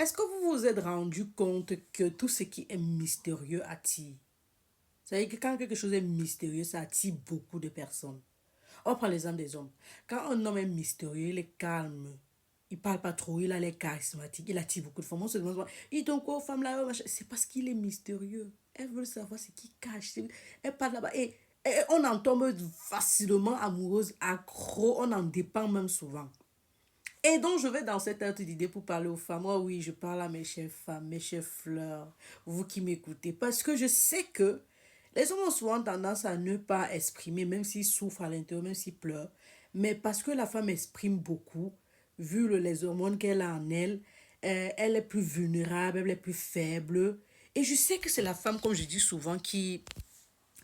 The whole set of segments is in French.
Est-ce que vous vous êtes rendu compte que tout ce qui est mystérieux attire? Ça veut dire que quand quelque chose est mystérieux, ça attire beaucoup de personnes. On prend l'exemple des hommes. Quand un homme est mystérieux, il est calme. Il parle pas trop, il a l'air charismatique, il attire beaucoup de femmes. On se demande, il donc quoi, femme là, c'est parce qu'il est mystérieux. Elles veulent savoir ce qu'il cache. Elle parle là-bas. Et on en tombe facilement amoureuse, accro, on en dépend même souvent. Et donc, je vais dans cette autre d'idée pour parler aux femmes. Oh oui, je parle à mes chères femmes, mes chères fleurs, vous qui m'écoutez. Parce que je sais que les hommes ont souvent tendance à ne pas exprimer, même s'ils souffrent à l'intérieur, même s'ils pleurent. Mais parce que la femme exprime beaucoup, vu les hormones qu'elle a en elle, elle est plus vulnérable, elle est plus faible. Et je sais que c'est la femme, comme je dis souvent, qui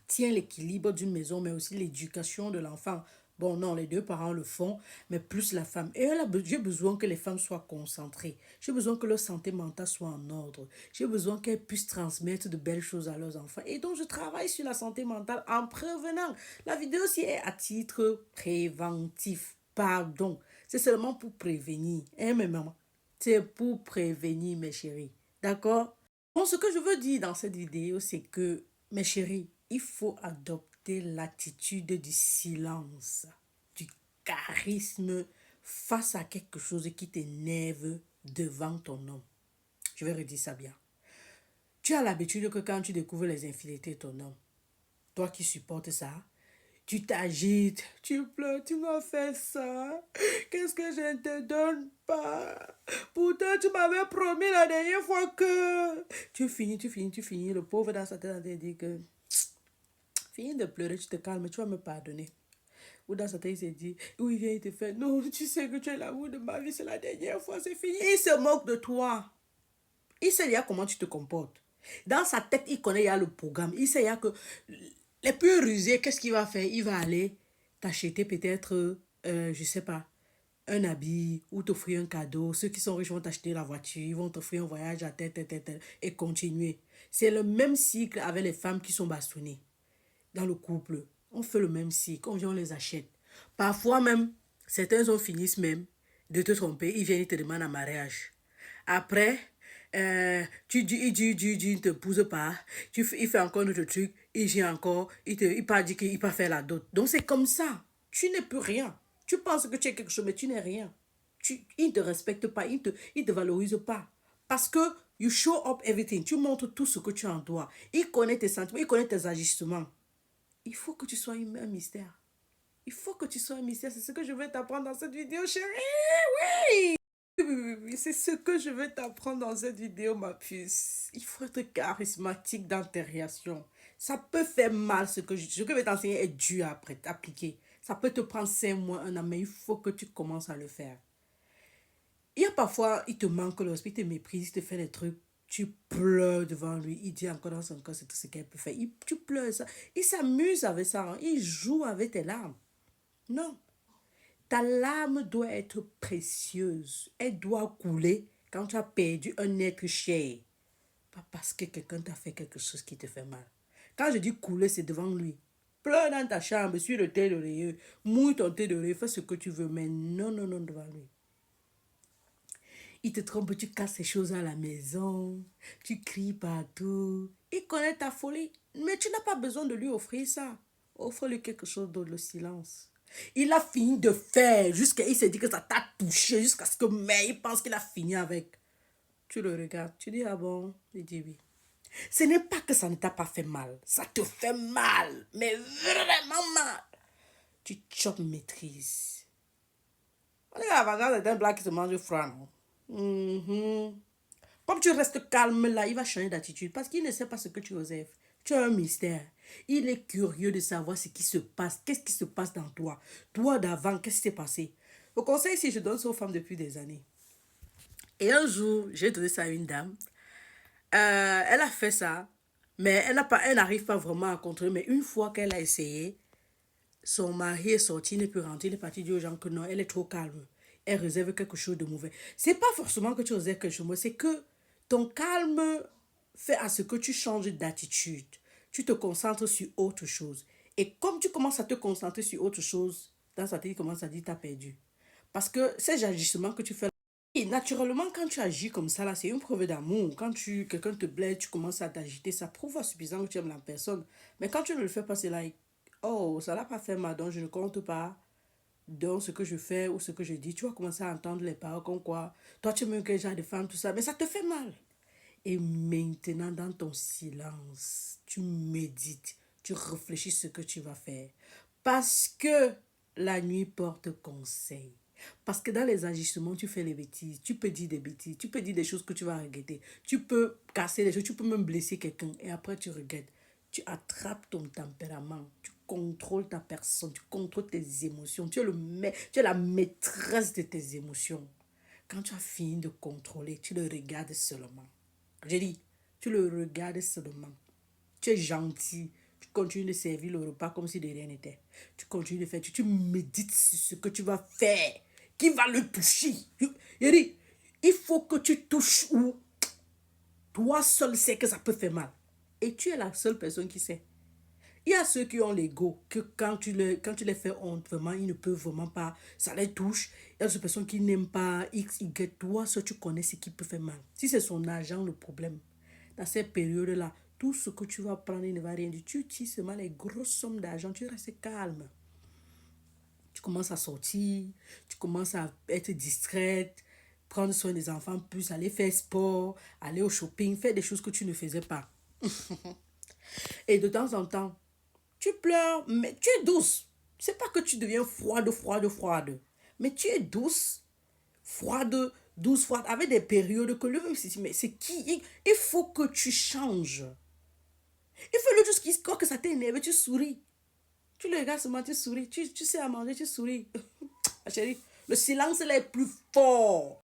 tient l'équilibre d'une maison, mais aussi l'éducation de l'enfant. Bon, non, les deux parents le font, mais plus la femme. Et j'ai besoin que les femmes soient concentrées. J'ai besoin que leur santé mentale soit en ordre. J'ai besoin qu'elles puissent transmettre de belles choses à leurs enfants. Et donc, je travaille sur la santé mentale en prévenant. La vidéo aussi est à titre préventif. Pardon. C'est seulement pour prévenir. Hein, mes mamans? C'est pour prévenir, mes chéris. D'accord? Bon, ce que je veux dire dans cette vidéo, c'est que, mes chéris, il faut adopter l'attitude du silence, du charisme face à quelque chose qui t'énerve devant ton homme. Je vais redire ça bien. Tu as l'habitude que quand tu découvres les infidélités de ton homme, toi qui supportes ça, tu t'agites, tu pleures, tu m'as fait ça. Qu'est-ce que je ne te donne pas? Pourtant, tu m'avais promis la dernière fois que... Tu finis. Le pauvre dans sa tête, il dit que... Finis de pleurer, tu te calmes, tu vas me pardonner. Ou dans sa tête, il s'est dit, où il vient, il te fait, non, tu sais que tu es l'amour de ma vie, c'est la dernière fois, c'est fini. Il se moque de toi. Il sait déjà comment tu te comportes. Dans sa tête, il connaît déjà le programme. Il sait déjà que les plus rusés, qu'est-ce qu'il va faire? Il va aller t'acheter peut-être, je sais pas, un habit ou t'offrir un cadeau. Ceux qui sont riches vont t'acheter la voiture, ils vont t'offrir un voyage à tête, et continuer. C'est le même cycle avec les femmes qui sont bastonnées dans le couple. On fait le même cycle, on vient, on les achète. Parfois même, certains ont finissent même de te tromper, ils viennent, ils te demandent un mariage. Après, il ne te pousse pas, il fait encore notre truc, il vient encore, il part dire qu'il va faire la dot. Donc c'est comme ça, tu n'es plus rien. Tu penses que tu es quelque chose, mais tu n'es rien. Il ne te respecte pas, il te valorise pas. Parce que you show up everything, tu montres tout ce que tu as en toi. Il connaît tes sentiments, il connaît tes agissements. Il faut que tu sois un mystère. Il faut que tu sois un mystère. C'est ce que je vais t'apprendre dans cette vidéo, chérie. Oui, oui, c'est ce que je vais t'apprendre dans cette vidéo, ma puce. Il faut être charismatique dans tes réactions. Ça peut faire mal. Ce que je vais t'enseigner est dur à appliquer. Ça peut te prendre 5 mois, un an, mais il faut que tu commences à le faire. Il y a parfois, il te manque le respect, il te méprise, il te fait des trucs. Tu pleures devant lui. Il dit encore dans son corps, c'est tout ce qu'elle peut faire. Tu pleures ça. Il s'amuse avec ça. Hein. Il joue avec tes larmes. Non. Ta larme doit être précieuse. Elle doit couler quand tu as perdu un être cher. Pas parce que quelqu'un t'a fait quelque chose qui te fait mal. Quand je dis couler, c'est devant lui. Pleure dans ta chambre, sur le thé d'oreiller. Mouille ton thé d'oreiller, fais ce que tu veux. Mais non, non, non, devant lui. Il te trompe, tu casses ces choses à la maison, tu cries partout. Il connaît ta folie, mais tu n'as pas besoin de lui offrir ça. Offre-lui quelque chose d'autre, le silence. Il a fini de faire, jusqu'à il s'est dit que ça t'a touché, jusqu'à ce que mais il pense qu'il a fini avec. Tu le regardes, tu dis ah bon, il dit oui. Ce n'est pas que ça ne t'a pas fait mal, ça te fait mal, mais vraiment mal. Tu chopes maîtrise. On est avant c'est un blague qui se mange froid, non? Comme tu restes calme là, il va changer d'attitude parce qu'il ne sait pas ce que tu osais. Tu as un mystère. Il est curieux de savoir ce qui se passe. Qu'est-ce qui se passe dans toi? Toi d'avant, qu'est-ce qui s'est passé? Au conseil, si je donne ça aux femmes depuis des années. Et un jour, j'ai donné ça à une dame. Elle a fait ça, mais elle n'arrive pas vraiment à contrôler. Mais une fois qu'elle a essayé, son mari est sorti, il n'est plus rentré, il est parti dire aux gens que non, elle est trop calme. Elle réserve quelque chose de mauvais. C'est pas forcément que tu réserves quelque chose de mauvais, c'est que ton calme fait à ce que tu changes d'attitude. Tu te concentres sur autre chose. Et comme tu commences à te concentrer sur autre chose, dans sa tête, il commence à dire t'as perdu. Parce que ces agissements que tu fais, Et naturellement, quand tu agis comme ça, là, c'est une preuve d'amour. Quand quelqu'un te blesse, tu commences à t'agiter, ça prouve à suffisant que tu aimes la personne. Mais quand tu ne le fais pas, c'est like, oh, ça l'a pas fait mal, donc je ne compte pas dans ce que je fais ou ce que je dis. Tu vas commencer à entendre les paroles comme quoi, toi tu aimes quel genre de femme, tout ça, mais ça te fait mal. Et maintenant, dans ton silence, tu médites, tu réfléchis ce que tu vas faire. Parce que la nuit porte conseil. Parce que dans les agissements, tu fais les bêtises. Tu peux dire des bêtises. Tu peux dire des choses que tu vas regretter. Tu peux casser des choses. Tu peux même blesser quelqu'un. Et après, tu regrettes. Tu attrapes ton tempérament. Tu contrôles ta personne. Tu contrôles tes émotions. Tu es la maîtresse de tes émotions. Quand tu as fini de contrôler, tu le regardes seulement. J'ai dit, tu le regardes seulement. Tu es gentil. Tu continues de servir le repas comme si de rien n'était. Tu continues de faire. Tu médites sur ce que tu vas faire. Qui va le toucher. J'ai dit, il faut que tu touches où toi seul sais que ça peut faire mal. Et tu es la seule personne qui sait. Il y a ceux qui ont l'ego, que quand tu les fais honte, vraiment, ils ne peuvent vraiment pas, ça les touche. Il y a ces personnes qui n'aiment pas X, Y, toi, seul tu connais ce qui peut faire mal. Si c'est son argent, le problème, dans cette période-là, tout ce que tu vas prendre, il ne va rien dire. Tu utilises seulement les grosses sommes d'argent, tu restes calme. Tu commences à sortir, tu commences à être discrète, prendre soin des enfants, plus aller faire sport, aller au shopping, faire des choses que tu ne faisais pas. Et de temps en temps, tu pleures, mais tu es douce. C'est pas que tu deviens froide, froide, froide. Mais tu es douce, froide, douce, froide, avec des périodes que lui-même se dit, mais c'est qui? Il faut que tu changes. Il faut le juste qu'il croit que ça t'énerve, tu souris. Tu le regardes seulement, tu souris. Tu sais à manger, tu souris. Chérie, le silence là est plus fort.